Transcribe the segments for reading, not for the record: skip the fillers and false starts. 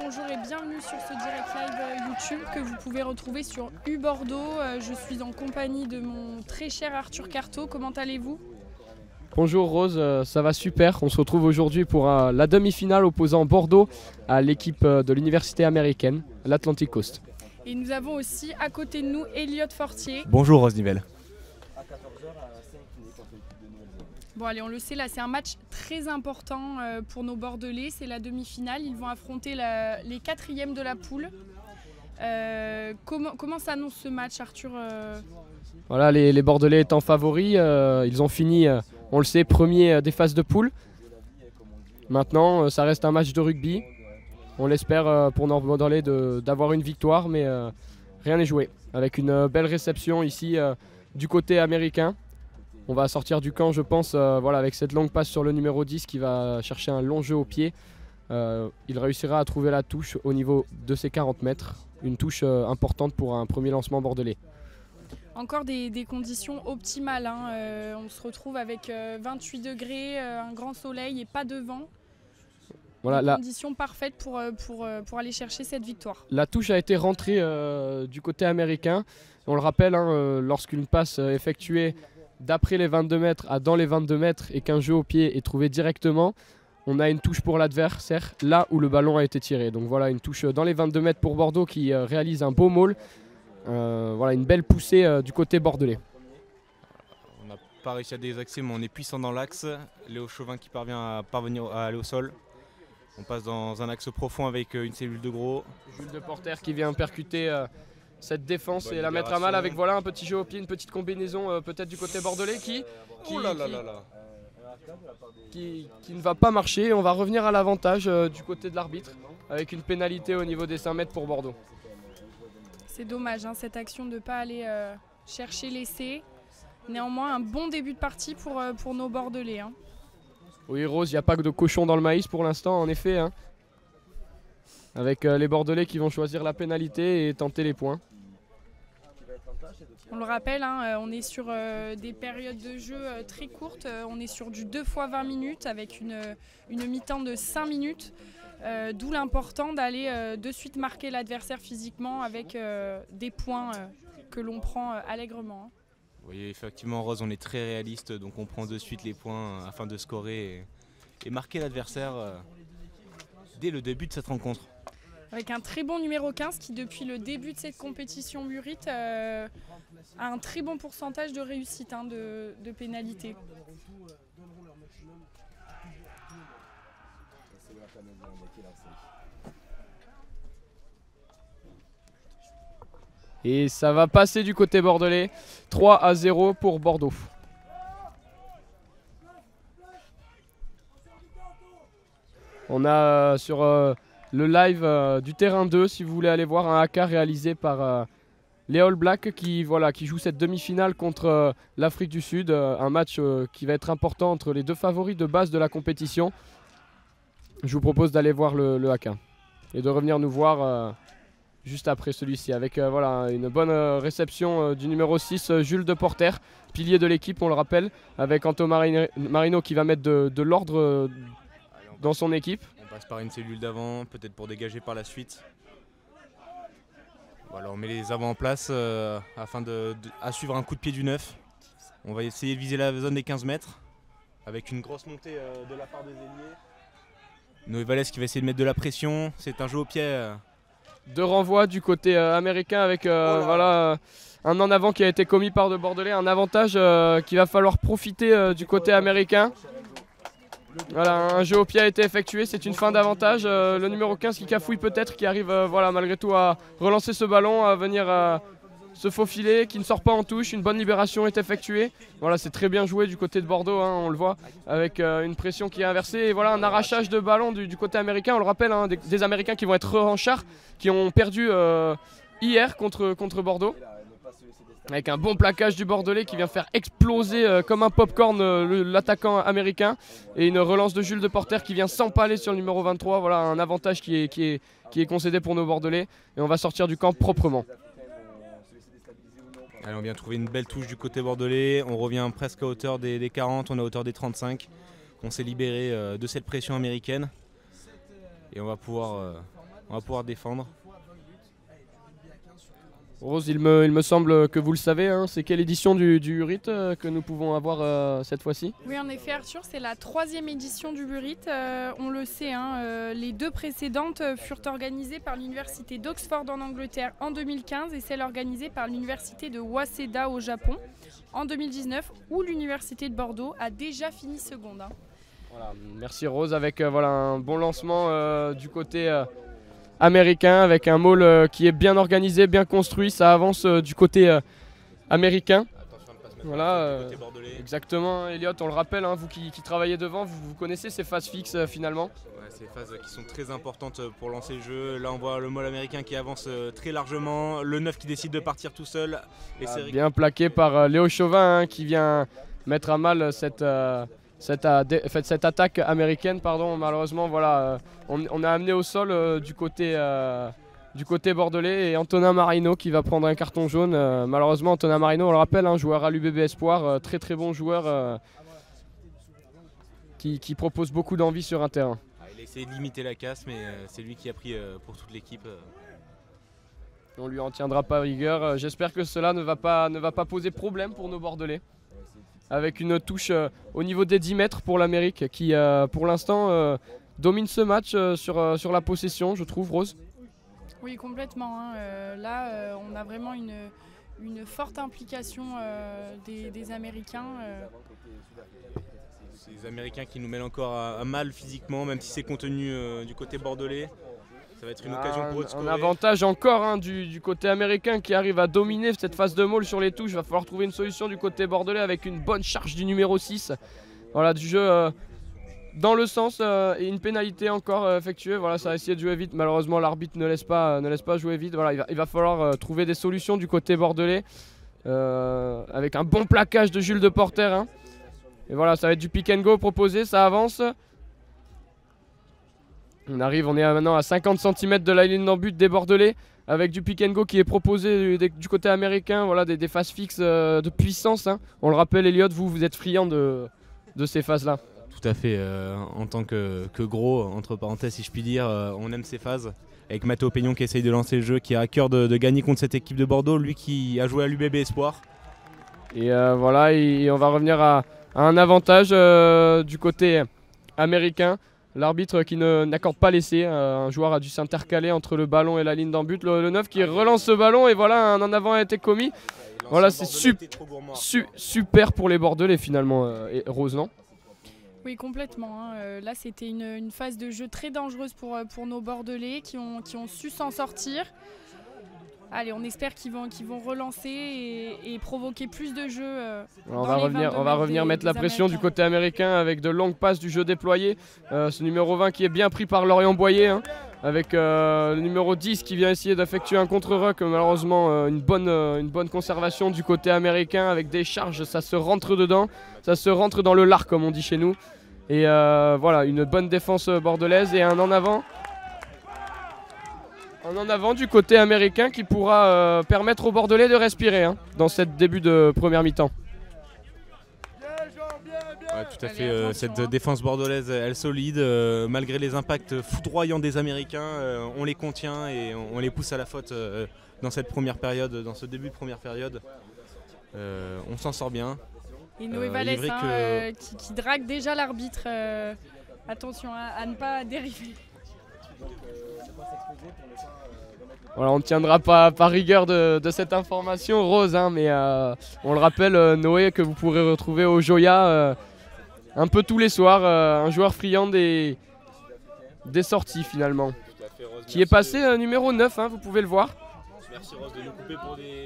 bonjour et bienvenue sur ce direct live YouTube que vous pouvez retrouver sur U Bordeaux. Je suis en compagnie de mon très cher Arthur Carto. Comment allez-vous? Bonjour Rose, ça va super. On se retrouve aujourd'hui pour la demi-finale opposant Bordeaux à l'équipe de l'université américaine, l'Atlantic Coast. Et nous avons aussi à côté de nous Elliot Fortier. Bonjour Rose Nivelle. Bon allez, on le sait, là c'est un match très important pour nos Bordelais, c'est la demi-finale. Ils vont affronter les quatrièmes de la poule. Comment s'annonce ce match, Arthur? Voilà, les Bordelais étant favoris, ils ont fini, on le sait, premier des phases de poule. Maintenant, ça reste un match de rugby. On l'espère pour nos Bordelais d'avoir une victoire, mais rien n'est joué. Avec une belle réception ici du côté américain. On va sortir du camp, je pense, voilà, avec cette longue passe sur le numéro 10 qui va chercher un long jeu au pied. Il réussira à trouver la touche au niveau de ses 40 mètres. Une touche importante pour un premier lancement bordelais. Encore des conditions optimales, hein. On se retrouve avec 28 degrés, un grand soleil et pas de vent. Voilà, conditions parfaites pour aller chercher cette victoire. La touche a été rentrée du côté américain. On le rappelle, hein, lorsqu'une passe effectuée d'après les 22 mètres à dans les 22 mètres et qu'un jeu au pied est trouvé directement, on a une touche pour l'adversaire là où le ballon a été tiré. Donc voilà, une touche dans les 22 mètres pour Bordeaux qui réalise un beau maul. Voilà, une belle poussée du côté bordelais. On n'a pas réussi à désaxer, mais on est puissant dans l'axe. Léo Chauvin qui parvient à aller au sol. On passe dans un axe profond avec une cellule de gros. Jules de Porter qui vient percuter cette défense et la mettre à mal avec voilà, un petit jeu au pied, une petite combinaison peut-être du côté bordelais qui ne va pas marcher. On va revenir à l'avantage du côté de l'arbitre avec une pénalité au niveau des 5 mètres pour Bordeaux. C'est dommage, hein, cette action de ne pas aller chercher l'essai. Néanmoins, un bon début de partie pour nos Bordelais. Hein. Oui, Rose, il n'y a pas que de cochon dans le maïs pour l'instant, en effet. Hein. Avec les Bordelais qui vont choisir la pénalité et tenter les points. On le rappelle, hein, on est sur des périodes de jeu très courtes. On est sur du 2 fois 20 minutes avec une mi-temps de 5 minutes. D'où l'important d'aller de suite marquer l'adversaire physiquement avec des points que l'on prend allègrement. Hein. Oui, effectivement, Rose, on est très réaliste, donc on prend de suite les points afin de scorer et marquer l'adversaire dès le début de cette rencontre. Avec un très bon numéro 15 qui, depuis le début de cette compétition murite, a un très bon pourcentage de réussite, hein, de pénalité. Et ça va passer du côté bordelais. 3-0 pour Bordeaux. On a sur le live du terrain 2, si vous voulez aller voir, un haka réalisé par les All Blacks qui joue cette demi-finale contre l'Afrique du Sud. Un match qui va être important entre les deux favoris de base de la compétition. Je vous propose d'aller voir le haka et de revenir nous voir juste après celui-ci avec voilà, une bonne réception du numéro 6, Jules de Porter, pilier de l'équipe, on le rappelle, avec Anto Marino qui va mettre de l'ordre dans son équipe. On passe par une cellule d'avant, peut-être pour dégager par la suite. Voilà, on met les avants en place afin à suivre un coup de pied du 9. On va essayer de viser la zone des 15 mètres avec une grosse montée de la part des ailiers. Noé Vallès qui va essayer de mettre de la pression, c'est un jeu au pied. De renvoi du côté américain avec voilà, un en avant qui a été commis par de Bordelais, un avantage qu'il va falloir profiter du côté américain. Voilà, un jeu au pied a été effectué, c'est une fin d'avantage. Le numéro 15 qui cafouille peut-être, qui arrive voilà, malgré tout à relancer ce ballon, à venir se faufiler, qui ne sort pas en touche. Une bonne libération est effectuée. Voilà, c'est très bien joué du côté de Bordeaux, hein, on le voit, avec une pression qui est inversée. Et voilà, un arrachage de ballon du côté américain. On le rappelle, hein, des Américains qui vont être revanchards, qui ont perdu hier contre Bordeaux. Avec un bon plaquage du Bordelais qui vient faire exploser comme un popcorn l'attaquant américain. Et une relance de Jules de Porter qui vient s'empaler sur le numéro 23. Voilà, un avantage qui est concédé pour nos Bordelais. Et on va sortir du camp proprement. Allez, on vient trouver une belle touche du côté bordelais. On revient presque à hauteur des 40, on est à hauteur des 35. On s'est libéré de cette pression américaine. Et on va pouvoir On va pouvoir défendre. Rose, il me semble que vous le savez, hein, c'est quelle édition du Burit que nous pouvons avoir cette fois-ci? Oui, en effet, Arthur, c'est la 3e édition du Burit. On le sait, hein, les 2 précédentes furent organisées par l'université d'Oxford en Angleterre en 2015 et celle organisée par l'université de Waseda au Japon en 2019, où l'université de Bordeaux a déjà fini seconde. Hein. Voilà, merci Rose, avec voilà, un bon lancement du côté américain, avec un maul qui est bien organisé, bien construit, ça avance du côté américain. Voilà, côté bordelais. Exactement, Elliot, on le rappelle, hein, vous qui travaillez devant, vous connaissez ces phases fixes finalement. Ouais, ces phases qui sont très importantes pour lancer le jeu. Là on voit le maul américain qui avance très largement, le 9 qui décide de partir tout seul. Et bien plaqué par Léo Chauvin, hein, qui vient mettre à mal cette attaque américaine, pardon. Malheureusement, voilà, on a amené au sol du côté bordelais, et Antonin Marino qui va prendre un carton jaune. Malheureusement, Antonin Marino, on le rappelle, un joueur à l'UBB Espoir, très très bon joueur qui propose beaucoup d'envie sur un terrain. Il a essayé de limiter la casse, mais c'est lui qui a pris pour toute l'équipe. On lui en tiendra pas rigueur. J'espère que cela ne va pas poser problème pour nos Bordelais. Avec une touche au niveau des 10 mètres pour l'Amérique qui pour l'instant domine ce match sur la possession, je trouve, Rose. Oui, complètement. Hein. Là, on a vraiment une forte implication des Américains. Ces Américains qui nous mêlent encore à mal physiquement, même si c'est contenu du côté bordelais. Ça va être une occasion pour eux de scorer. Un avantage encore, hein, du côté américain qui arrive à dominer cette phase de maul sur les touches. Il va falloir trouver une solution du côté bordelais avec une bonne charge du numéro 6. Voilà, du jeu dans le sens et une pénalité encore effectuée. Voilà, ça a essayé de jouer vite. Malheureusement, l'arbitre ne laisse pas jouer vite. Voilà, il va falloir trouver des solutions du côté bordelais avec un bon plaquage de Jules Deporter. Hein. Et voilà, ça va être du pick and go proposé, ça avance. On est maintenant à 50 cm de la ligne d'en but des Bordelais, avec du pick and go qui est proposé du côté américain. Voilà, des phases fixes de puissance. Hein. On le rappelle, Elliot, vous êtes friand de ces phases-là. Tout à fait. En tant que gros, entre parenthèses, si je puis dire, on aime ces phases. Avec Matteo Peignon qui essaye de lancer le jeu, qui a à cœur de gagner contre cette équipe de Bordeaux, lui qui a joué à l'UBB Espoir. Et voilà, on va revenir à un avantage du côté américain. L'arbitre qui n'accorde pas l'essai, un joueur a dû s'intercaler entre le ballon et la ligne d'en but. Le 9 qui relance ce ballon, et voilà, un en avant a été commis. Voilà, c'est super pour les Bordelais finalement, et Rose, non? Oui, complètement. Hein. Là, c'était une phase de jeu très dangereuse pour nos Bordelais qui ont su s'en sortir. Allez, on espère qu'ils vont relancer et provoquer plus de jeux. On va revenir mettre la pression du côté américain avec de longues passes du jeu déployé. Ce numéro 20 qui est bien pris par Lorient Boyer, hein, avec le numéro 10 qui vient essayer d'effectuer un contre-ruck. Malheureusement, une bonne conservation du côté américain avec des charges. Ça se rentre dedans, ça se rentre dans le lard comme on dit chez nous. Et voilà, une bonne défense bordelaise et un en avant. Un en avant du côté américain qui pourra permettre aux Bordelais de respirer hein, dans ce début de première mi-temps. Ouais, tout à fait. Cette défense bordelaise, elle solide. Malgré les impacts foudroyants des Américains, on les contient et on les pousse à la faute dans cette première période, dans ce début de première période. On s'en sort bien. Et Noé Vallès qui drague déjà l'arbitre. Attention à ne pas dériver. Voilà, on ne tiendra pas par rigueur de cette information, Rose, hein, mais on le rappelle, Noé, que vous pourrez retrouver au Joya un peu tous les soirs, un joueur friand des sorties finalement, Rose, qui est passé numéro 9, hein, vous pouvez le voir. Merci Rose de nous couper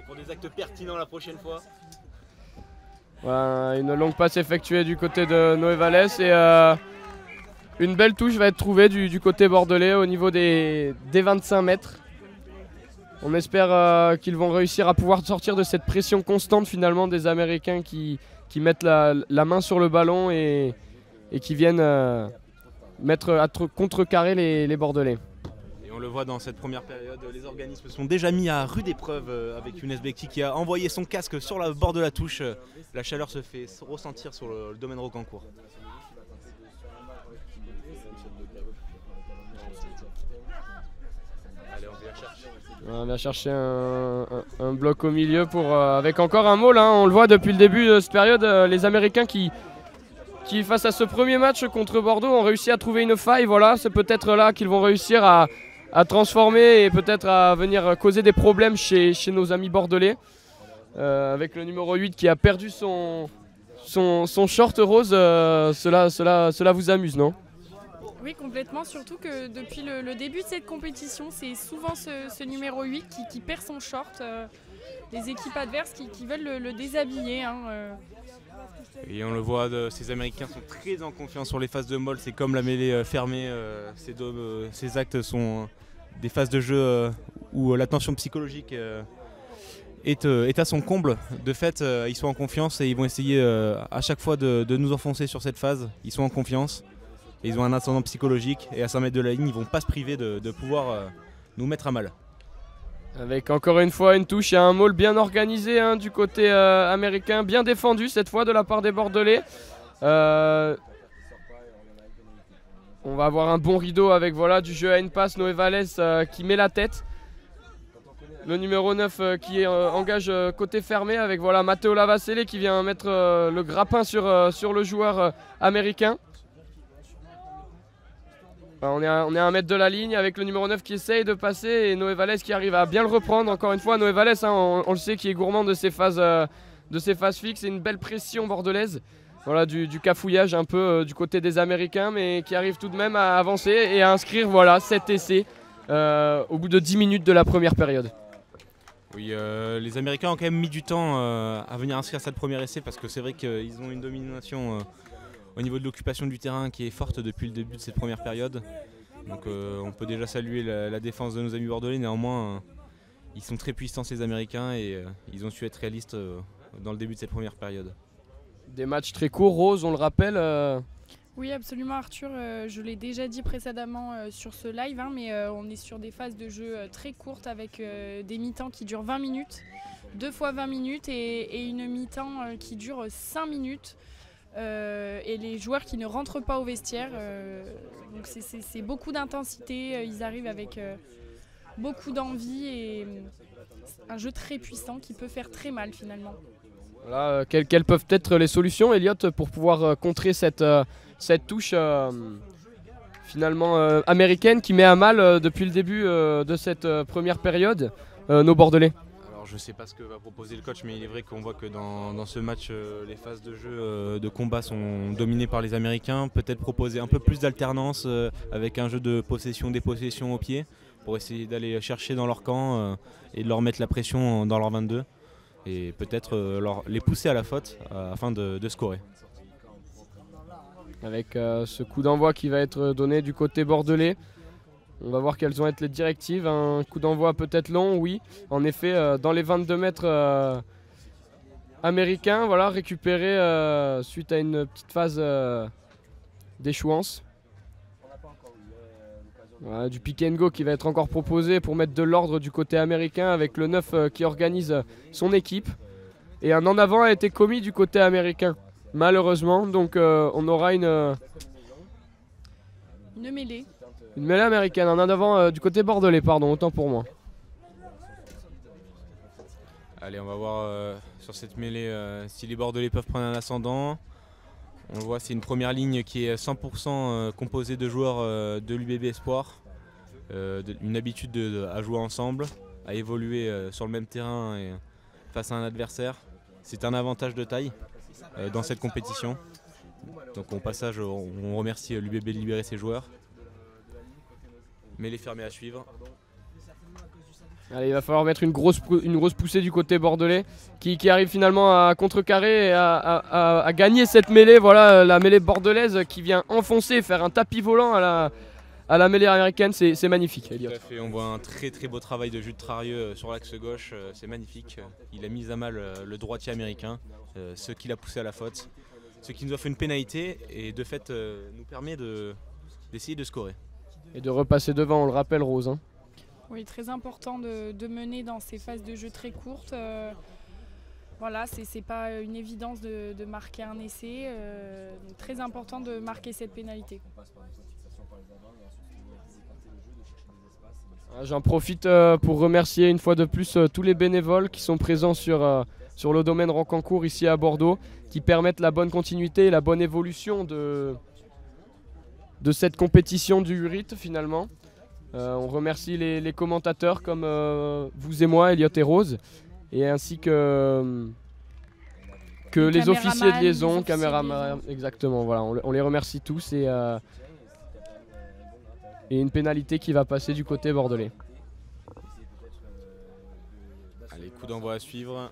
pour des actes pertinents la prochaine fois. Voilà, une longue passe effectuée du côté de Noé Vallès et une belle touche va être trouvée du côté bordelais au niveau des 25 mètres. On espère qu'ils vont réussir à pouvoir sortir de cette pression constante finalement des Américains qui mettent la main sur le ballon et qui viennent contrecarrer les Bordelais. Et on le voit dans cette première période, les organismes sont déjà mis à rude épreuve avec Younes Bekti qui a envoyé son casque sur le bord de la touche. La chaleur se fait ressentir sur le domaine Rocancourt. On va chercher un bloc au milieu pour, avec encore un maul. Hein. On le voit depuis le début de cette période, les Américains qui face à ce premier match contre Bordeaux ont réussi à trouver une faille. Voilà, c'est peut-être là qu'ils vont réussir à transformer et peut-être à venir causer des problèmes chez nos amis bordelais. Avec le numéro 8 qui a perdu son short rose, cela vous amuse, non? Oui, complètement, surtout que depuis le début de cette compétition, c'est souvent ce numéro 8 qui perd son short. Les équipes adverses qui veulent le déshabiller. Hein, Et on le voit, ces Américains sont très en confiance sur les phases de molle, c'est comme la mêlée fermée, ces actes sont des phases de jeu où la tension psychologique est à son comble. De fait, ils sont en confiance et ils vont essayer à chaque fois de nous enfoncer sur cette phase. Ils sont en confiance, et ils ont un ascendant psychologique et à 5 mètres de la ligne, ils vont pas se priver de pouvoir nous mettre à mal. Avec encore une fois une touche et un maul bien organisé hein, du côté américain, bien défendu cette fois de la part des Bordelais. On va avoir un bon rideau avec voilà, du jeu à une passe, Noé Vallès qui met la tête. Le numéro 9 qui engage côté fermé avec voilà, Matteo Lavasele qui vient mettre le grappin sur le joueur américain. On est à 1 mètre de la ligne avec le numéro 9 qui essaye de passer et Noé Vallès qui arrive à bien le reprendre. Encore une fois, Noé Vallès, hein, on le sait, qui est gourmand de ses phases fixes et une belle pression bordelaise. Voilà, du cafouillage un peu du côté des Américains, mais qui arrive tout de même à avancer et à inscrire voilà, 7 essais au bout de 10 minutes de la première période. Oui, les Américains ont quand même mis du temps à venir inscrire cette première essai parce que c'est vrai qu'ils ont une domination au niveau de l'occupation du terrain qui est forte depuis le début de cette première période. Donc on peut déjà saluer la défense de nos amis bordelais. Néanmoins, ils sont très puissants ces Américains et ils ont su être réalistes dans le début de cette première période. Des matchs très courts, Rose, on le rappelle. Oui, absolument Arthur, je l'ai déjà dit précédemment sur ce live, hein, mais on est sur des phases de jeu très courtes avec des mi-temps qui durent 20 minutes, 2 fois 20 minutes et une mi-temps qui dure 5 minutes. Et les joueurs qui ne rentrent pas au vestiaire, donc c'est beaucoup d'intensité, ils arrivent avec beaucoup d'envie et un jeu très puissant qui peut faire très mal finalement. Voilà, quelles peuvent être les solutions, Elliot, pour pouvoir contrer cette touche finalement américaine qui met à mal depuis le début de cette première période nos Bordelais? Alors je ne sais pas ce que va proposer le coach, mais il est vrai qu'on voit que dans ce match, les phases de jeu de combat sont dominées par les Américains. Peut-être proposer un peu plus d'alternance avec un jeu de possession, des possessions au pied pour essayer d'aller chercher dans leur camp et de leur mettre la pression dans leur 22 et peut-être les pousser à la faute afin de scorer. Avec ce coup d'envoi qui va être donné du côté bordelais. On va voir quelles vont être les directives. Un coup d'envoi peut-être long, oui. En effet, dans les 22 mètres américains, voilà, récupéré suite à une petite phase d'échouance. Voilà, du pick and go qui va être encore proposé pour mettre de l'ordre du côté américain avec le 9 qui organise son équipe. Et un en avant a été commis du côté américain, malheureusement. Donc on aura une mêlée. Une mêlée américaine, un en avant du côté bordelais, pardon, autant pour moi. Allez, on va voir sur cette mêlée si les Bordelais peuvent prendre un ascendant. On le voit, c'est une première ligne qui est 100% composée de joueurs de l'UBB Espoir. Une habitude à jouer ensemble, à évoluer sur le même terrain et face à un adversaire. C'est un avantage de taille dans cette compétition. Donc au passage, on remercie l'UBB de libérer ses joueurs. Mais les fermés à suivre. Allez, il va falloir mettre une grosse poussée du côté bordelais qui arrive finalement à contrecarrer et à gagner cette mêlée. Voilà la mêlée bordelaise qui vient enfoncer, faire un tapis volant à la mêlée américaine. C'est magnifique, Elliot. Tout à fait, on voit un très très beau travail de Jules Trarieux sur l'axe gauche. C'est magnifique. Il a mis à mal le droitier américain, ce qui l'a poussé à la faute. Ce qui nous a fait une pénalité et de fait nous permet d'essayer de scorer. Et de repasser devant, on le rappelle, Rose. Hein. Oui, très important de mener dans ces phases de jeu très courtes. Voilà, c'est pas une évidence de marquer un essai. Très important de marquer cette pénalité. J'en profite pour remercier une fois de plus tous les bénévoles qui sont présents sur le domaine Rocancourt ici à Bordeaux, qui permettent la bonne continuité et la bonne évolution de cette compétition du RIT finalement. On remercie les commentateurs comme vous et moi, Elliot et Rose, et ainsi que les officiers de liaison, caméramans, exactement. Voilà, on les remercie tous et une pénalité qui va passer du côté bordelais. Allez, coup d'envoi à suivre.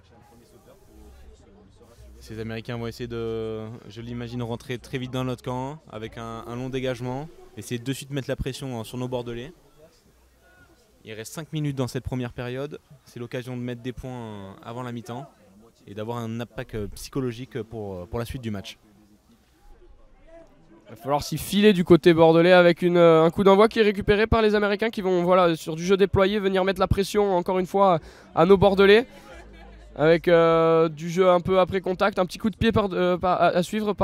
Ces Américains vont essayer de, je l'imagine, rentrer très vite dans notre camp avec un long dégagement. Essayer de suite mettre la pression sur nos bordelais. Il reste 5 minutes dans cette première période. C'est l'occasion de mettre des points avant la mi-temps et d'avoir un impact psychologique pour la suite du match. Il va falloir s'y filer du côté bordelais avec un coup d'envoi qui est récupéré par les Américains qui vont, voilà, sur du jeu déployé, venir mettre la pression encore une fois à nos bordelais. Avec du jeu un peu après contact, un petit coup de pied à suivre,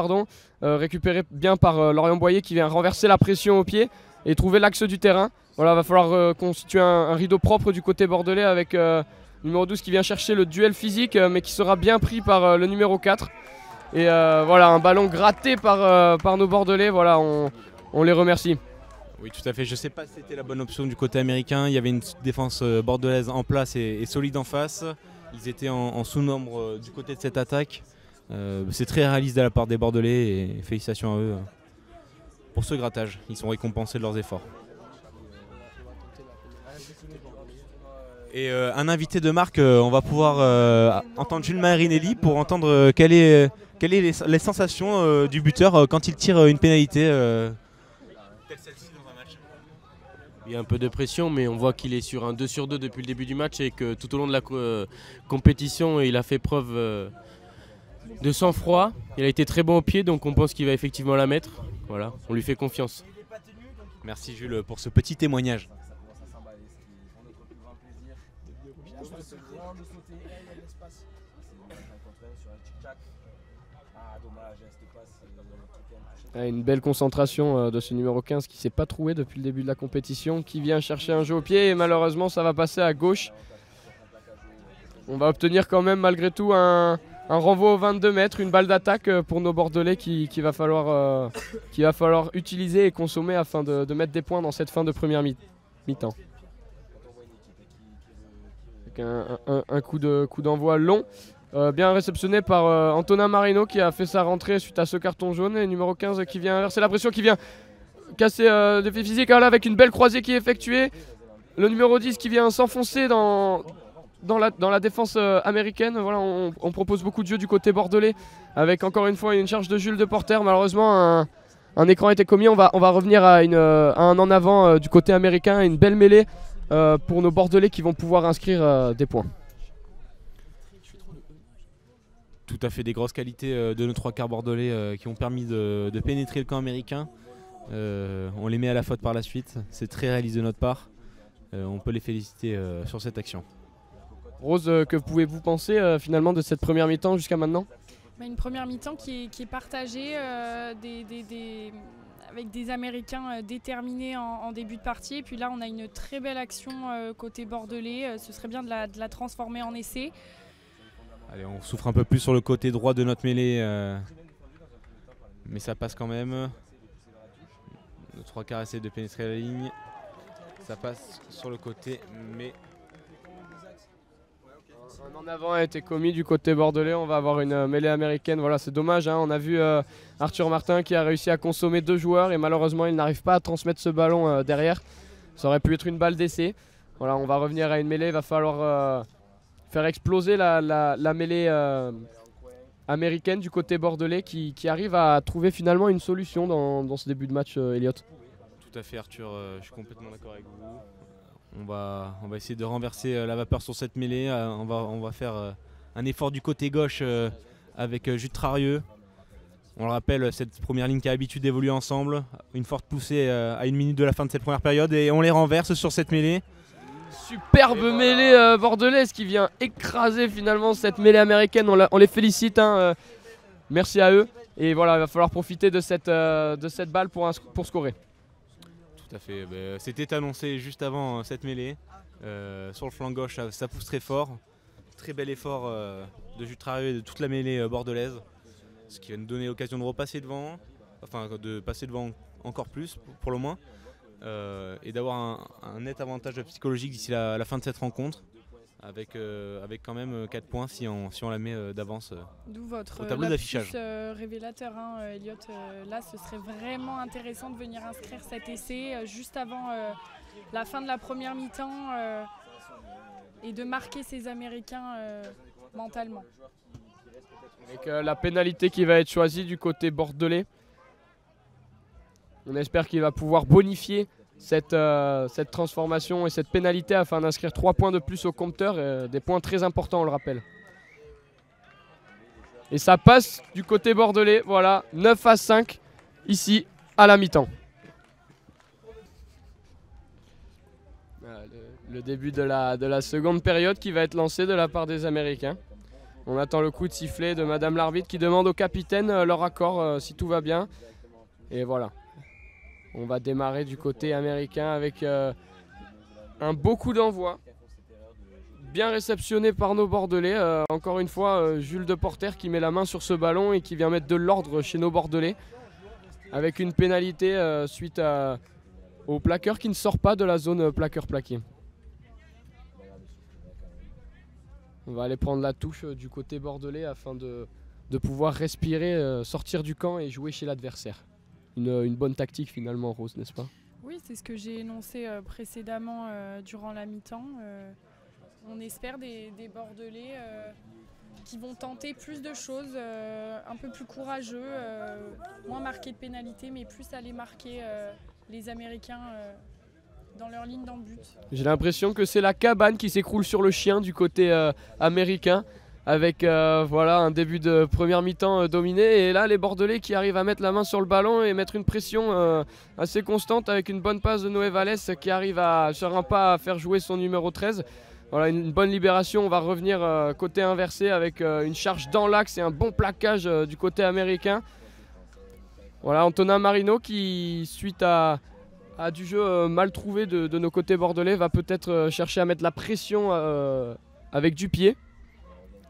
récupéré bien par Lorient Boyer qui vient renverser la pression au pied et trouver l'axe du terrain. Voilà, va falloir constituer un rideau propre du côté bordelais avec numéro 12 qui vient chercher le duel physique mais qui sera bien pris par le numéro 4. Et voilà, un ballon gratté par nos bordelais, voilà, on les remercie. Oui, tout à fait. Je ne sais pas si c'était la bonne option du côté américain. Il y avait une défense bordelaise en place et solide en face. Ils étaient en sous-nombre du côté de cette attaque. C'est très réaliste de la part des Bordelais et félicitations à eux pour ce grattage. Ils sont récompensés de leurs efforts. Et un invité de marque, on va pouvoir entendre Jules Marinelli pour entendre quelles sont les sensations du buteur quand il tire une pénalité telle celle-ci dans un match. Il y a un peu de pression, mais on voit qu'il est sur un 2 sur 2 depuis le début du match et que tout au long de la compétition, il a fait preuve de sang-froid. Il a été très bon au pied, donc on pense qu'il va effectivement la mettre. Voilà, on lui fait confiance. Merci Jules pour ce petit témoignage. Une belle concentration de ce numéro 15 qui ne s'est pas troué depuis le début de la compétition, qui vient chercher un jeu au pied et malheureusement ça va passer à gauche. On va obtenir quand même malgré tout un renvoi aux 22 mètres, une balle d'attaque pour nos Bordelais qu'il va falloir utiliser et consommer afin de mettre des points dans cette fin de première mi-temps. Avec un coup d'envoi long. Bien réceptionné par Antonin Marino qui a fait sa rentrée suite à ce carton jaune. Et numéro 15 qui vient inverser la pression, qui vient casser l'effet physique. Là, avec une belle croisée qui est effectuée. Le numéro 10 qui vient s'enfoncer dans la défense américaine. Voilà, on propose beaucoup de jeux du côté bordelais. Avec encore une fois une charge de Jules de Porter. Malheureusement, un écran a été commis. On va revenir à un en avant du côté américain. Une belle mêlée pour nos bordelais qui vont pouvoir inscrire des points. Tout à fait des grosses qualités de nos trois quarts bordelais qui ont permis de pénétrer le camp américain. On les met à la faute par la suite. C'est très réaliste de notre part. On peut les féliciter sur cette action. Rose, que pouvez-vous penser finalement de cette première mi-temps jusqu'à maintenant ? Une première mi-temps qui est partagée avec des Américains déterminés en début de partie. Et puis là, on a une très belle action côté bordelais. Ce serait bien de la transformer en essai. Allez, on souffre un peu plus sur le côté droit de notre mêlée, mais ça passe quand même. Nos trois quarts essaient de pénétrer la ligne. Ça passe sur le côté, mais... Un en avant a été commis du côté bordelais. On va avoir une mêlée américaine. Voilà, c'est dommage, hein. On a vu Arthur Martin qui a réussi à consommer 2 joueurs et malheureusement il n'arrive pas à transmettre ce ballon derrière. Ça aurait pu être une balle d'essai. Voilà, on va revenir à une mêlée. Il va falloir... faire exploser la mêlée américaine du côté bordelais qui arrive à trouver finalement une solution dans ce début de match, Elliot. Tout à fait Arthur, je suis complètement d'accord avec vous. On va essayer de renverser la vapeur sur cette mêlée. On va faire un effort du côté gauche avec Jules Trarieux. On le rappelle, cette première ligne qui a l'habitude d'évoluer ensemble. Une forte poussée à 1 minute de la fin de cette première période et on les renverse sur cette mêlée. Superbe mêlée bordelaise qui vient écraser finalement cette mêlée américaine. On les félicite, hein, merci à eux. Et voilà, il va falloir profiter de cette balle pour scorer. Tout à fait. C'était annoncé juste avant cette mêlée. Sur le flanc gauche, ça pousse très fort. Très bel effort de Jules Traoré et de toute la mêlée bordelaise. Ce qui va nous donner l'occasion de repasser devant, enfin de passer devant encore plus pour le moins. Et d'avoir un net avantage psychologique d'ici la fin de cette rencontre. Avec quand même 4 points si on la met d'avance D'où votre au tableau d'affichage. Révélateur, hein, Elliot. Là, ce serait vraiment intéressant de venir inscrire cet essai juste avant la fin de la première mi-temps et de marquer ces Américains mentalement. Avec la pénalité qui va être choisie du côté bordelais. On espère qu'il va pouvoir bonifier cette transformation et cette pénalité afin d'inscrire 3 points de plus au compteur, des points très importants, on le rappelle. Et ça passe du côté bordelais, voilà, 9-5 ici à la mi-temps. Le début de la seconde période qui va être lancé de la part des Américains. On attend le coup de sifflet de Madame l'arbitre qui demande au capitaine leur accord si tout va bien. Et voilà. On va démarrer du côté américain avec un beau coup d'envoi. Bien réceptionné par nos Bordelais. Encore une fois, Jules Deporter qui met la main sur ce ballon et qui vient mettre de l'ordre chez nos Bordelais. Avec une pénalité suite au plaqueur qui ne sort pas de la zone plaqueur-plaqué. On va aller prendre la touche du côté bordelais afin de pouvoir respirer, sortir du camp et jouer chez l'adversaire. Une bonne tactique finalement, Rose, n'est-ce pas? Oui, c'est ce que j'ai énoncé précédemment durant la mi-temps. On espère des Bordelais qui vont tenter plus de choses, un peu plus courageux, moins marquer de pénalités, mais plus aller marquer les Américains dans leur ligne dans le but. J'ai l'impression que c'est la cabane qui s'écroule sur le chien du côté américain. Avec voilà, un début de première mi-temps dominé. Et là, les Bordelais qui arrivent à mettre la main sur le ballon et mettre une pression assez constante avec une bonne passe de Noé Vallès qui arrive sur un pas à faire jouer son numéro 13. Voilà, une bonne libération. On va revenir côté inversé avec une charge dans l'axe et un bon plaquage du côté américain. Voilà, Antonin Marino qui, suite à du jeu mal trouvé de nos côtés bordelais, va peut-être chercher à mettre la pression avec du pied.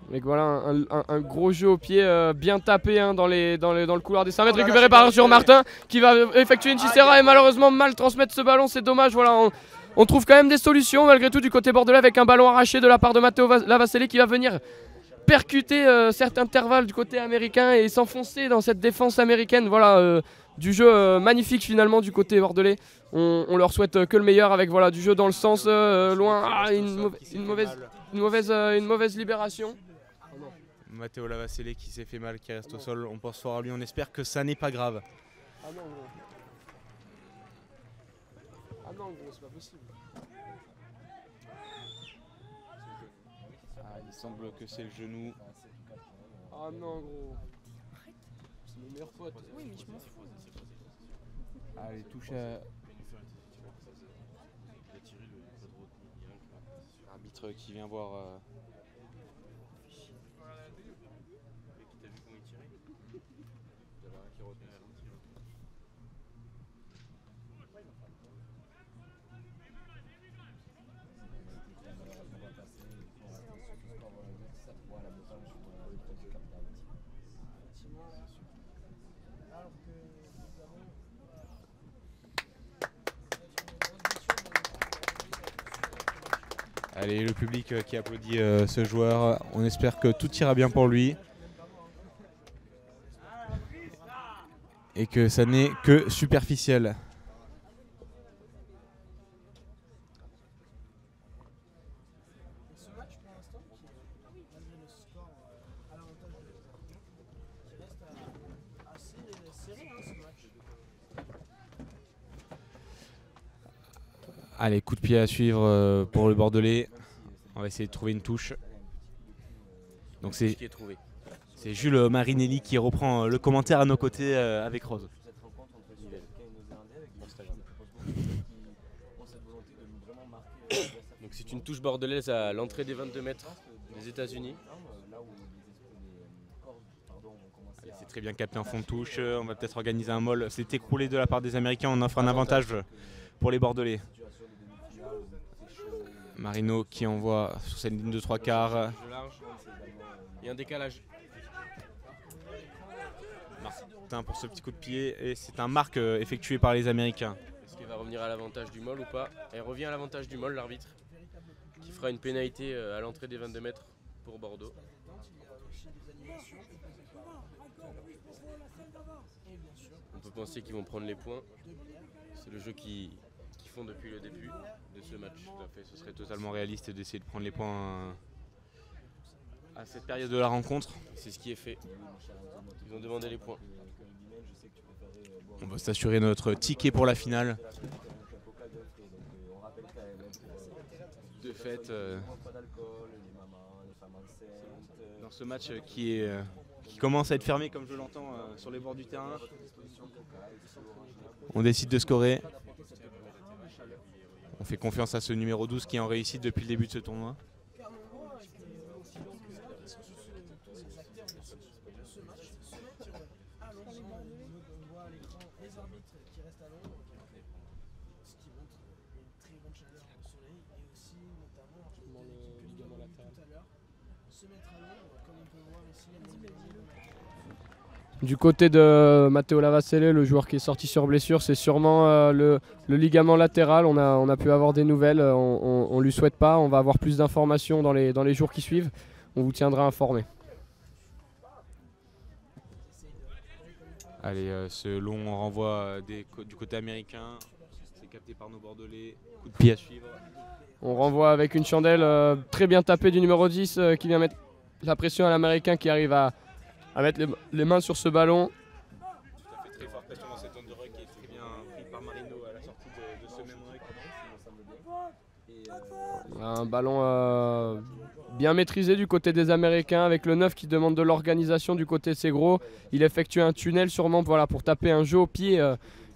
Avec voilà un gros jeu au pied bien tapé hein, dans le couloir des 5 mètres, récupéré par Arthur Martin qui va effectuer une Cicera et malheureusement mal transmettre ce ballon, c'est dommage. Voilà, on trouve quand même des solutions malgré tout du côté bordelais avec un ballon arraché de la part de Matteo Lavasselli qui va venir percuter certains intervalles du côté américain et s'enfoncer dans cette défense américaine. Voilà, du jeu magnifique finalement du côté bordelais. On leur souhaite que le meilleur avec voilà, du jeu dans le sens loin, une mauvaise libération. Matteo Lavasselli qui s'est fait mal, qui reste au sol, on pense fort à lui, on espère que ça n'est pas grave. Ah non gros. Ah non gros, c'est pas possible. Ah, il semble que c'est le genou. Ah non gros. C'est mes meilleures fautes. Oui mais je m'en fous. Ah, il touche à... L'arbitre qui vient voir... Allez, le public qui applaudit ce joueur, on espère que tout ira bien pour lui. Et que ça n'est que superficiel. Allez, coup de pied à suivre pour le Bordelais. On va essayer de trouver une touche. Donc c'est Jules Marinelli qui reprend le commentaire à nos côtés avec Rose. Donc c'est une touche bordelaise à l'entrée des 22 mètres des États-Unis. C'est très bien capté en fond de touche. On va peut-être organiser un moll. C'est écroulé de la part des Américains. On offre un avantage pour les Bordelais. Marino qui envoie sur cette ligne de 3/4. Il y a un décalage. Martin pour ce petit coup de pied et c'est un marque effectué par les Américains. Est-ce qu'il va revenir à l'avantage du Mol ou pas? Il revient à l'avantage du Mol, l'arbitre, qui fera une pénalité à l'entrée des 22 mètres pour Bordeaux. On peut penser qu'ils vont prendre les points. C'est le jeu qu'ils font depuis le début de ce match. Tout à fait, ce serait totalement réaliste d'essayer de prendre les points à cette période de la rencontre. C'est ce qui est fait. Ils ont demandé les points. On va s'assurer notre ticket pour la finale. De fait, dans ce match qui commence à être fermé comme je l'entends sur les bords du terrain, on décide de scorer. On fait confiance à ce numéro 12 qui est en réussite depuis le début de ce tournoi. Du côté de Matteo Lavacelle, le joueur qui est sorti sur blessure, c'est sûrement le ligament latéral. On a pu avoir des nouvelles, on lui souhaite pas. On va avoir plus d'informations dans les jours qui suivent. On vous tiendra informé. Allez, ce long renvoi du côté américain, c'est capté par nos Bordelais. Coup de pied à suivre. On renvoie avec une chandelle très bien tapée du numéro 10 qui vient mettre la pression à l'américain qui arrive à mettre les mains sur ce ballon. Tout à fait, très forte pression dans cette zone de ruck qui est très bien prise par Marino à la sortie de ce même ruck. Un ballon bien maîtrisé du côté des Américains avec le 9 qui demande de l'organisation du côté de Segro. Il effectue un tunnel sûrement pour taper un jeu au pied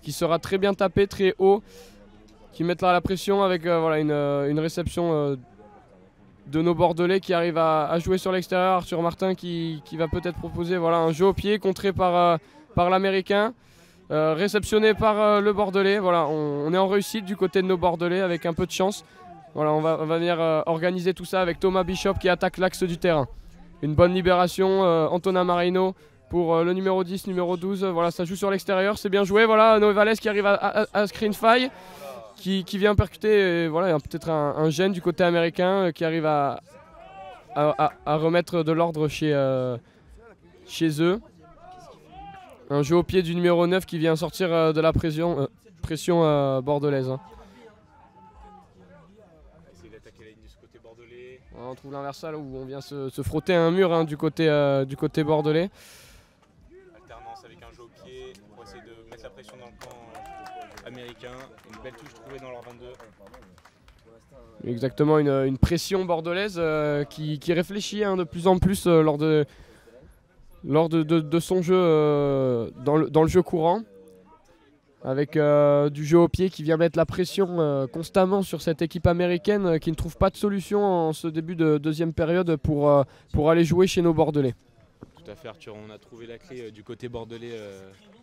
qui sera très bien tapé, très haut, qui mettra la pression avec une réception de nos Bordelais qui arrivent à jouer sur l'extérieur. Arthur Martin qui va peut-être proposer un jeu au pied contré par l'Américain, réceptionné par le Bordelais. Voilà, on est en réussite du côté de nos Bordelais avec un peu de chance. Voilà, on va venir organiser tout ça avec Thomas Bishop qui attaque l'axe du terrain. Une bonne libération, Antonin Marino pour le numéro 10, numéro 12. Voilà, ça joue sur l'extérieur, c'est bien joué. Voilà, Noé Vallès qui arrive à screen faille. Qui vient percuter, voilà, peut-être un gêne du côté américain qui arrive à remettre de l'ordre chez eux. Un jeu au pied du numéro 9 qui vient sortir de la pression bordelaise. Hein. On trouve l'inversal où on vient se frotter à un mur du côté bordelais. Alternance avec un jeu au pied pour essayer de mettre la pression dans le camp américain. Une belle touche trouvée dans leur 22. Exactement, une pression bordelaise qui réfléchit de plus en plus lors de son jeu dans le jeu courant. Avec du jeu au pied qui vient mettre la pression constamment sur cette équipe américaine qui ne trouve pas de solution en ce début de deuxième période pour aller jouer chez nos Bordelais. Tout à fait Arthur, on a trouvé la clé du côté bordelais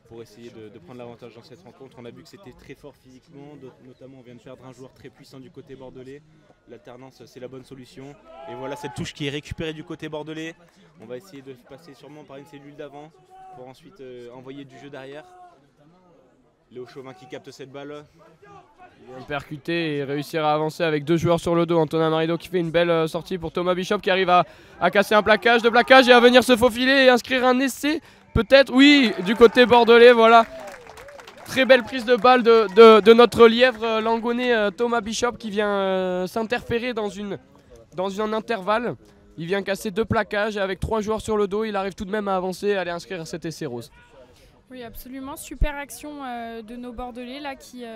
pour essayer de prendre l'avantage dans cette rencontre. On a vu que c'était très fort physiquement, notamment on vient de perdre un joueur très puissant du côté bordelais. L'alternance c'est la bonne solution. Et voilà cette touche qui est récupérée du côté bordelais. On va essayer de passer sûrement par une cellule d'avant pour ensuite envoyer du jeu derrière. Léo Chauvin qui capte cette balle. Il vient percuter et réussir à avancer avec deux joueurs sur le dos. Antonin Marino qui fait une belle sortie pour Thomas Bishop qui arrive à casser un plaquage et à venir se faufiler et inscrire un essai. Peut-être, oui, du côté bordelais, voilà. Très belle prise de balle de notre lièvre langonais Thomas Bishop qui vient s'interférer dans un intervalle. Il vient casser deux plaquages et avec trois joueurs sur le dos, il arrive tout de même à avancer et à aller inscrire cet essai rose. Oui, absolument. Super action de nos Bordelais là, qui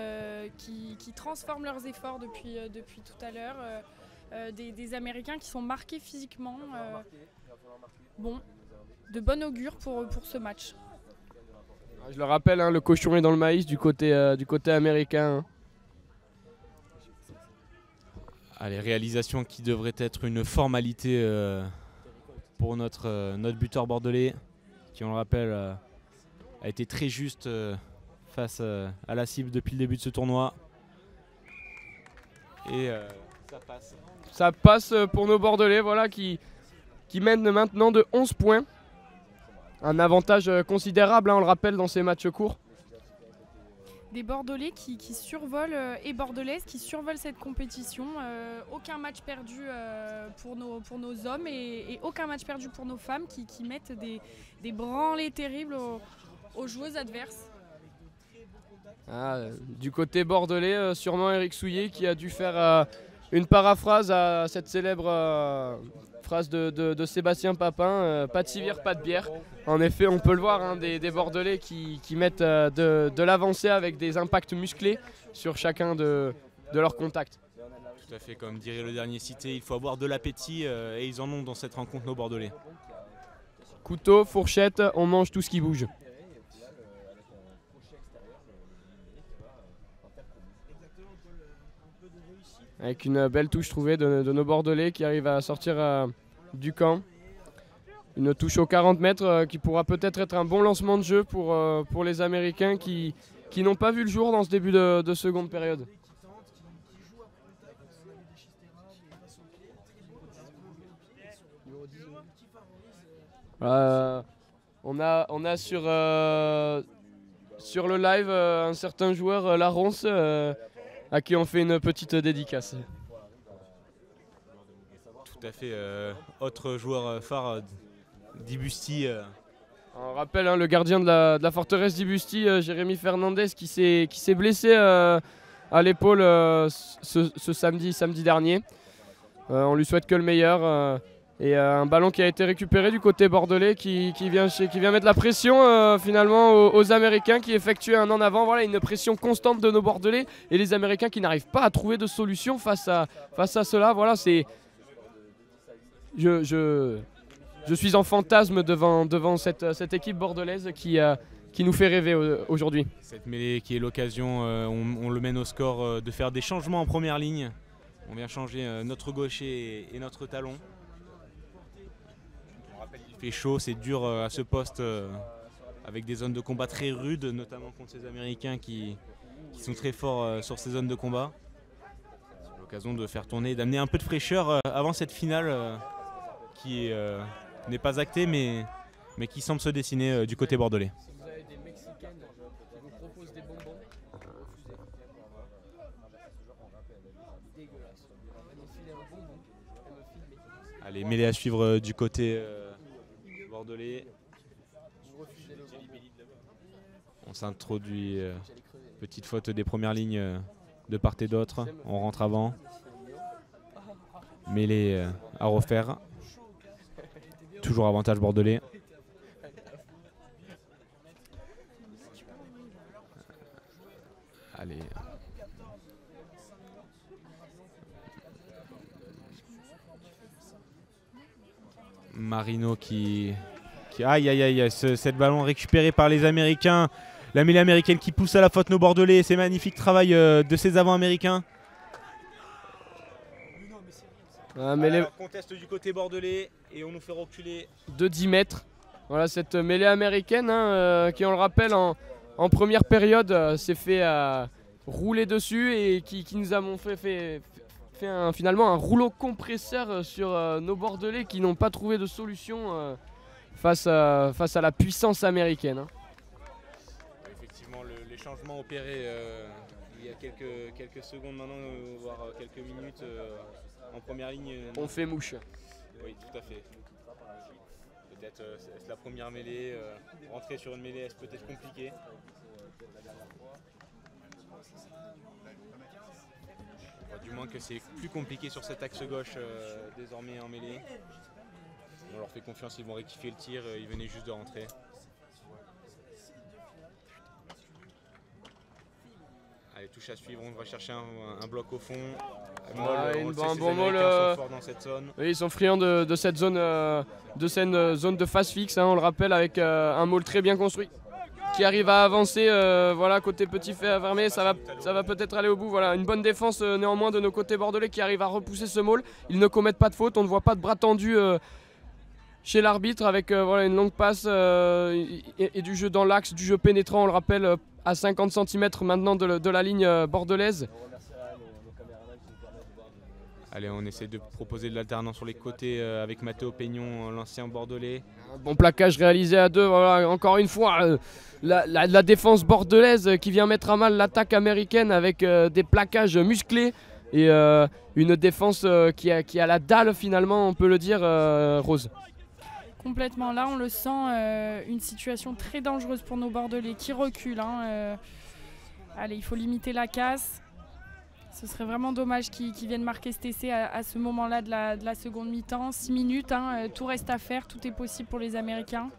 transforment leurs efforts depuis tout à l'heure. Des Américains qui sont marqués physiquement. Bon, de bon augure pour ce match. Je le rappelle, le cochon est dans le maïs du côté américain. Allez, réalisation qui devrait être une formalité pour notre buteur bordelais, qui on le rappelle a été très juste face à la cible depuis le début de ce tournoi. Et ça passe. Ça passe pour nos Bordelais, voilà, qui mènent maintenant de 11 points. Un avantage considérable, hein, on le rappelle, dans ces matchs courts. Des Bordelais qui survolent et Bordelaises qui survolent cette compétition. Aucun match perdu pour nos hommes et aucun match perdu pour nos femmes qui mettent des branlées terribles aux joueuses adverses. Du côté bordelais, sûrement Eric Souillet qui a dû faire une paraphrase à cette célèbre phrase de Sébastien Papin, pas de civière, pas de bière. En effet, on peut le voir, hein, des Bordelais qui mettent de l'avancée avec des impacts musclés sur chacun de leurs contacts. Tout à fait, comme dirait le dernier cité, il faut avoir de l'appétit et ils en ont dans cette rencontre, nos Bordelais. Couteau, fourchette, on mange tout ce qui bouge. Avec une belle touche trouvée de nos Bordelais qui arrivent à sortir du camp. Une touche aux 40 mètres qui pourra peut-être être un bon lancement de jeu pour les Américains qui n'ont pas vu le jour dans ce début de seconde période. On a sur le live un certain joueur, Laronce, à qui on fait une petite dédicace. Tout à fait, autre joueur phare, Dibusti. On rappelle, hein, le gardien de la forteresse Dibusti, Jérémy Fernandez, qui s'est blessé à l'épaule ce samedi dernier. On lui souhaite que le meilleur. Et un ballon qui a été récupéré du côté bordelais qui vient mettre la pression finalement aux Américains qui effectuent un en avant. Voilà, une pression constante de nos Bordelais et les Américains qui n'arrivent pas à trouver de solution face à cela. Voilà, c'est... Je suis en fantasme devant cette équipe bordelaise qui nous fait rêver aujourd'hui. Cette mêlée qui est l'occasion, on le mène au score, de faire des changements en première ligne. On vient changer notre gaucher et notre talon. Il fait chaud, c'est dur à ce poste avec des zones de combat très rudes, notamment contre ces Américains qui sont très forts sur ces zones de combat. C'est l'occasion de faire tourner, d'amener un peu de fraîcheur avant cette finale qui n'est pas actée mais qui semble se dessiner du côté bordelais. Si vous avez des Mexicaines qui vous proposent des bonbons, allez, mêlée à suivre du côté bordelais. On s'introduit, petite faute des premières lignes de part et d'autre. On rentre avant. Mêlée à refaire. Toujours avantage bordelais. Allez. Marino qui aïe, cette ballon récupéré par les Américains. La mêlée américaine qui pousse à la faute nos Bordelais. C'est magnifique travail de ces avants américains. Mêlée... On conteste du côté bordelais et on nous fait reculer de 10 mètres. Voilà cette mêlée américaine qui, on le rappelle, en première période s'est fait rouler dessus et qui nous a fait finalement un rouleau compresseur sur nos Bordelais qui n'ont pas trouvé de solution face à la puissance américaine. Hein. Effectivement, les changements opérés il y a quelques secondes maintenant, voire quelques minutes en première ligne. On fait mouche. Oui, tout à fait. Peut-être c'est la première mêlée, rentrer sur une mêlée est peut-être compliqué. Du moins que c'est plus compliqué sur cet axe gauche désormais en mêlée. On leur fait confiance, ils vont rectifier le tir, ils venaient juste de rentrer. Allez, touche à suivre, on va chercher un bloc au fond. Un bon Moll. Sont forts dans cette zone. Oui, ils sont friands de cette zone de phase fixe, hein, on le rappelle, avec un Moll très bien construit qui arrive à avancer. Voilà, côté petit fait fermé, ça va peut-être aller au bout. Voilà, une bonne défense néanmoins de nos côtés bordelais qui arrivent à repousser ce Moll. Ils ne commettent pas de faute, on ne voit pas de bras tendu chez l'arbitre avec voilà, une longue passe et du jeu dans l'axe, du jeu pénétrant, on le rappelle, à 50 cm maintenant de la ligne bordelaise. Allez, on essaie de proposer de l'alternance sur les côtés avec Matteo Peignon, l'ancien bordelais. Un bon plaquage réalisé à deux. Voilà, encore une fois, la défense bordelaise qui vient mettre à mal l'attaque américaine avec des plaquages musclés et une défense qui a la dalle finalement, on peut le dire, Rose. Complètement, là on le sent, une situation très dangereuse pour nos Bordelais qui reculent. Allez, il faut limiter la casse. Ce serait vraiment dommage qu'ils viennent marquer cet essai à ce moment-là de la seconde mi-temps. 6 minutes, tout reste à faire, tout est possible pour les Américains.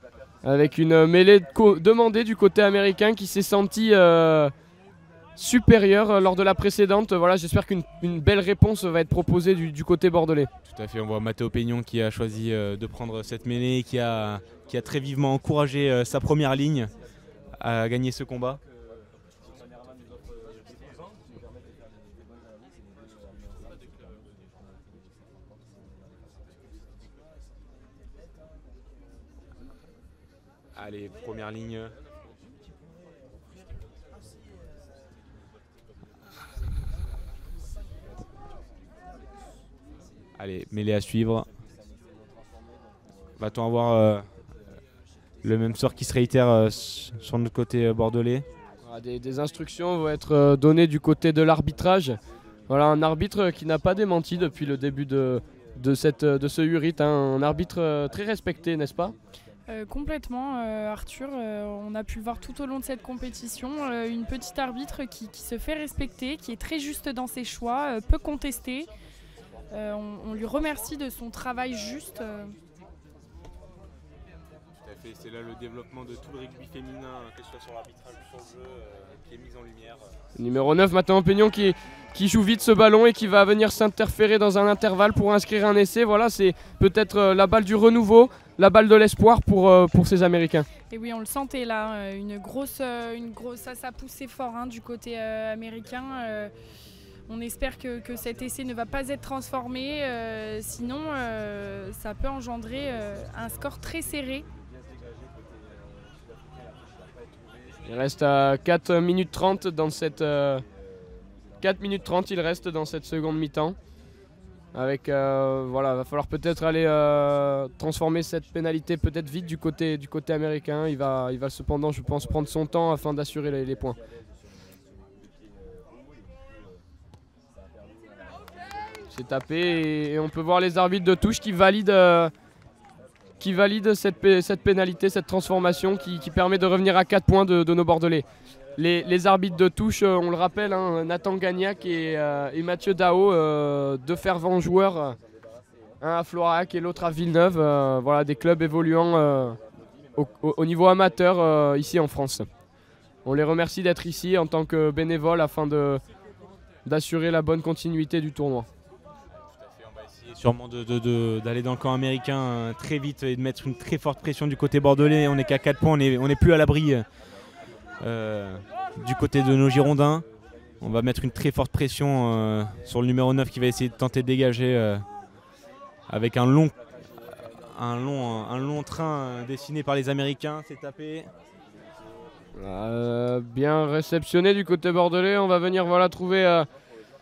Avec une mêlée demandée du côté américain qui s'est senti supérieur lors de la précédente. Voilà, j'espère qu'une belle réponse va être proposée du côté bordelais. Tout à fait, on voit Matteo Peignon qui a choisi de prendre cette mêlée et qui a très vivement encouragé sa première ligne à gagner ce combat. Allez, première ligne. Allez, mêlée à suivre. Va-t-on avoir le même sort qui se réitère sur notre côté bordelais? Des instructions vont être données du côté de l'arbitrage. Voilà, un arbitre qui n'a pas démenti depuis le début de ce URIT. Un arbitre très respecté, n'est-ce pas? Complètement, Arthur. On a pu le voir tout au long de cette compétition. Une petite arbitre qui se fait respecter, qui est très juste dans ses choix, peu contestée. On lui remercie de son travail juste. Tout à fait, c'est là le développement de tout le rugby féminin, que ce soit sur l'arbitrage ou sur le jeu, qui est mis en lumière. Numéro 9, Matteo Peignon qui joue vite ce ballon et qui va venir s'interférer dans un intervalle pour inscrire un essai. Voilà, c'est peut-être la balle du renouveau, la balle de l'espoir pour ces Américains. Et oui, on le sentait là, une grosse ça poussait fort du côté américain. On espère que cet essai ne va pas être transformé, sinon ça peut engendrer un score très serré. Il reste à 4 minutes 30 dans cette 4 minutes 30 il reste dans cette seconde mi-temps. Avec voilà, va falloir peut-être aller transformer cette pénalité peut-être vite du côté américain. Il va cependant, je pense, prendre son temps afin d'assurer les points. C'est tapé et on peut voir les arbitres de touche qui valident cette pénalité, cette transformation qui permet de revenir à 4 points de nos Bordelais. Les arbitres de touche, on le rappelle, Nathan Gagnac et Mathieu Dao, deux fervents joueurs, un à Florac et l'autre à Villeneuve, voilà, des clubs évoluant au niveau amateur ici en France. On les remercie d'être ici en tant que bénévoles afin d'assurer la bonne continuité du tournoi. Sûrement d'aller dans le camp américain très vite et de mettre une très forte pression du côté bordelais. On n'est qu'à 4 points, on n'est plus à l'abri du côté de nos Girondins. On va mettre une très forte pression sur le numéro 9 qui va essayer de tenter de dégager avec un long train dessiné par les Américains. C'est tapé. Bien réceptionné du côté bordelais. On va venir trouver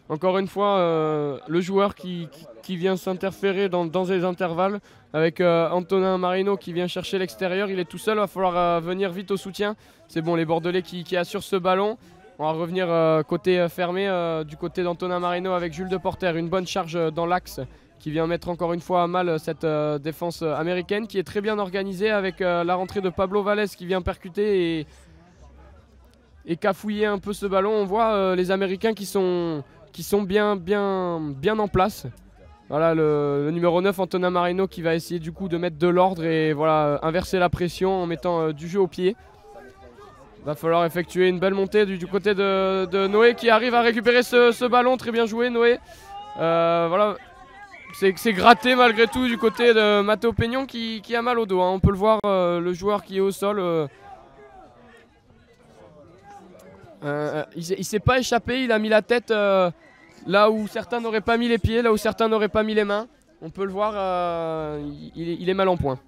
encore une fois le joueur qui vient s'interférer dans les intervalles avec Antonin Marino qui vient chercher l'extérieur. Il est tout seul, il va falloir venir vite au soutien. C'est bon, les Bordelais qui assurent ce ballon. On va revenir côté fermé du côté d'Antonin Marino avec Jules Deporter. Une bonne charge dans l'axe qui vient mettre encore une fois à mal cette défense américaine qui est très bien organisée avec la rentrée de Pablo Valles qui vient percuter et cafouiller un peu ce ballon. On voit les Américains qui sont bien en place. Voilà le numéro 9 Antonin Marino qui va essayer du coup de mettre de l'ordre et voilà, inverser la pression en mettant du jeu au pied. Va falloir effectuer une belle montée du côté de Noé qui arrive à récupérer ce ballon. Très bien joué Noé. Voilà, c'est gratté malgré tout du côté de Matteo Peignon qui a mal au dos. On peut le voir, le joueur qui est au sol. Il s'est pas échappé, il a mis la tête là où certains n'auraient pas mis les pieds, là où certains n'auraient pas mis les mains. On peut le voir, il est mal en point.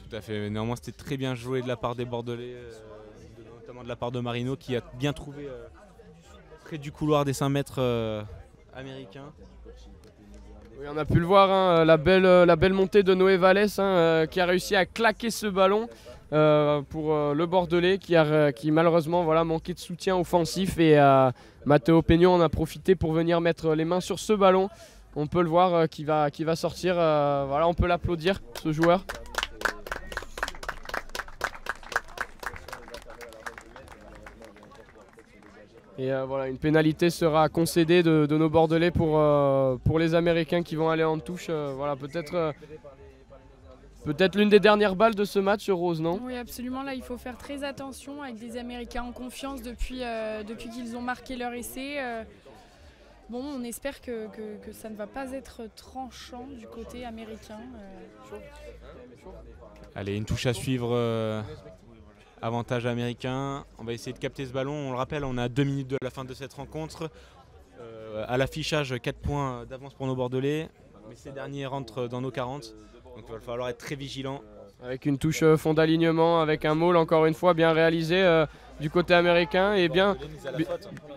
Tout à fait, néanmoins c'était très bien joué de la part des Bordelais, notamment de la part de Marino qui a bien trouvé près du couloir des 5 mètres américains. Oui, on a pu le voir, hein, la belle montée de Noé Vallès, hein, qui a réussi à claquer ce ballon pour le Bordelais qui malheureusement voilà, manquait de soutien offensif, et Matteo Peignon en a profité pour venir mettre les mains sur ce ballon. On peut le voir qui va sortir, voilà, on peut l'applaudir, ce joueur. Et voilà, une pénalité sera concédée de nos Bordelais pour les Américains qui vont aller en touche. Voilà, peut-être l'une des dernières balles de ce match, Rose, non? Oui, absolument. Là, il faut faire très attention avec des Américains en confiance depuis qu'ils ont marqué leur essai. Bon, on espère que ça ne va pas être tranchant du côté américain. Allez, une touche à suivre. Avantage américain, on va essayer de capter ce ballon. On le rappelle, on est à 2 minutes de la fin de cette rencontre. À l'affichage, 4 points d'avance pour nos Bordelais, mais ces derniers rentrent dans nos 40, donc il va falloir être très vigilant. Avec une touche fond d'alignement, avec un maul encore une fois bien réalisé du côté américain, et bien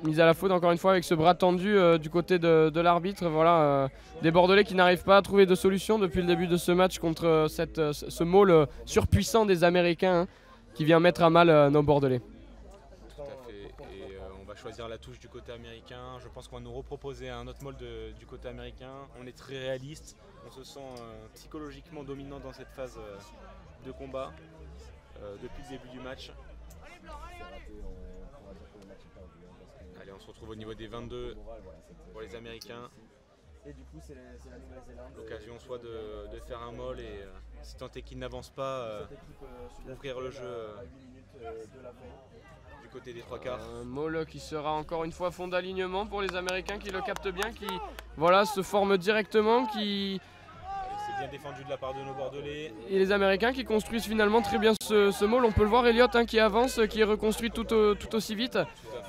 mise à la faute encore une fois avec ce bras tendu du côté de l'arbitre. Voilà, des Bordelais qui n'arrivent pas à trouver de solution depuis le début de ce match contre ce maul surpuissant des Américains, hein, qui vient mettre à mal nos Bordelais. Tout à fait, et on va choisir la touche du côté américain. Je pense qu'on va nous reproposer un autre mold du côté américain. On est très réaliste, on se sent psychologiquement dominant dans cette phase de combat depuis le début du match. Allez, on se retrouve au niveau des 22 pour les Américains. L'occasion soit de faire un moll et si tant est qu'il n'avance pas, ouvrir le jeu du côté des 3 quarts. Un moll qui sera encore une fois fond d'alignement pour les Américains qui le captent bien, qui voilà, se forme directement, qui... C'est bien défendu de la part de nos Bordelais. Et les Américains qui construisent finalement très bien ce moll. On peut le voir, Elliott, hein, qui avance, qui est reconstruit tout aussi vite.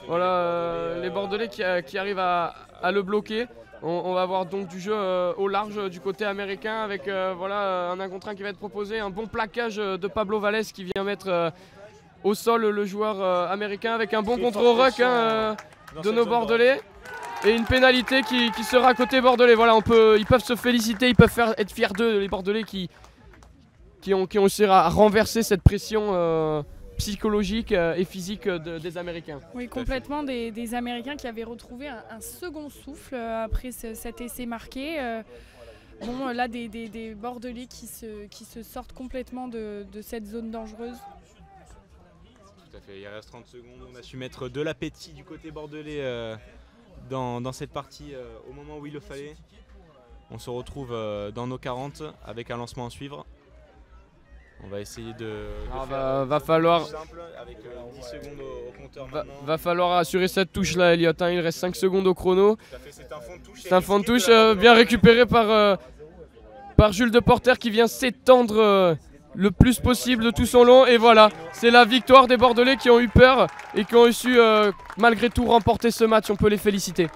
Voilà, les Bordelais qui arrivent à le bloquer. On va avoir donc du jeu au large du côté américain avec voilà, un 1 contre 1 qui va être proposé. Un bon plaquage de Pablo Vallès qui vient mettre au sol le joueur américain avec un bon contre-ruck de nos Bordelais. Et une pénalité qui sera côté Bordelais. Voilà, ils peuvent se féliciter, ils peuvent être fiers d'eux, les Bordelais qui ont réussi à renverser cette pression psychologique et physique des Américains. Oui, complètement, des Américains qui avaient retrouvé un second souffle après cet essai marqué. Bon, là, des Bordelais qui se sortent complètement de cette zone dangereuse. Tout à fait, il reste 30 secondes. On a su mettre de l'appétit du côté bordelais dans cette partie au moment où il le fallait. On se retrouve dans nos 40 avec un lancement à suivre. On va essayer de faire va falloir simple avec 10 secondes au compteur. Va falloir assurer cette touche là, Elliott, hein. Il reste 5 secondes au chrono. C'est un fond de touche. C'est un fond de touche bien récupéré par Jules Deporter qui vient s'étendre le plus possible de tout son long. Et voilà, c'est la victoire des Bordelais qui ont eu peur et qui ont su malgré tout remporter ce match. On peut les féliciter.